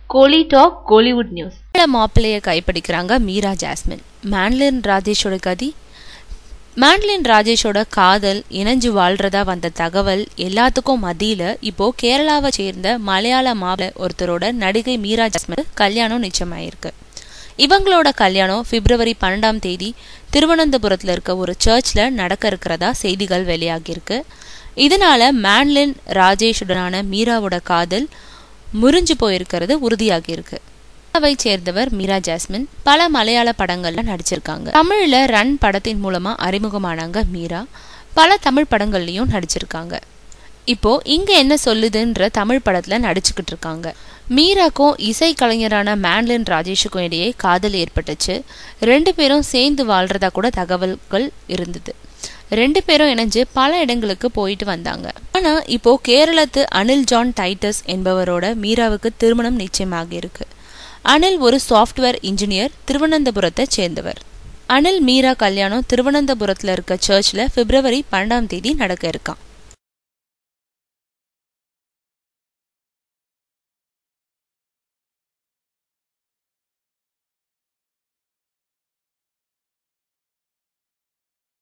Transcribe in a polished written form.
கோலி talk Kollywood news. மாப்பிள்ளைய கைப்பிடிக்கிறாங்க Meera Jasmine. Mandolin ராஜேஷோட கதி. மாண்டலின் ராஜேஷோட காதல் இணைஞ்சு வாழ்றதா வந்த தகவல் எல்லாத்துக்கும் மத்தியில இப்போ கேரளாவை சேர்ந்த மலையாள மாப்பிள்ளை ஒருத்தரோட நடிகை மீரா ஜாஸ்மின் கல்யாணம் நிச்சயமாயிருக்கு. இவங்களோட கல்யாணம் பிப்ரவரி 12 திருவனந்தபுரத்துல இருக்க ஒரு சர்ச்ல நடக்க இருக்கிறதா செய்திகள் வெளியாகியிருக்கு. இதனால மாண்டலின் ராஜேஷுடனான மீராவோட காதல் முறிஞ்சு போயிருக்கிறது உறுதியாகி இருக்கு. சேர்ந்தவர் மீரா ஜாஸ்மின் பல மலையாள படங்கள்ல நடிச்சிருக்காங்க. தமிழ்ல ரன் படத்தின் மூலமா அறிமுகமானாங்க மீரா. பல தமிழ் படங்கள்லயும் நடிச்சிருக்காங்க. இப்போ இங்க என்ன சொல்லுதுன்ற தமிழ் படத்துல நடிச்சுக்கிட்டு இருக்காங்க. மீராக்கும் இசை கலைஞரான மாண்டலின் ராஜேஷுக்கும் இடையே காதல் ஏற்பட்டுச்சு. 2 பேரும் சேர்ந்து வாழ்றதா கூட தகவல்கள் இருந்தது. 2 பேரும் இணைஞ்சு பல இடங்களுக்கு போயிட்டு வந்தாங்க. ஆனா இப்போ கேரளத்து அனில் ஜான் டைட்டஸ் என்பவரோட மீராவுக்கு திருமணம் நிச்சயமாக இருக்கு. அனில் ஒரு சாஃப்ட்வேர் இன்ஜினியர், திருவனந்தபுரத்தை சேர்ந்தவர். அனில் மீரா கல்யாணம் திருவனந்தபுரத்துல இருக்க சர்ச்ல பிப்ரவரி 12 நடக்க இருக்கான்.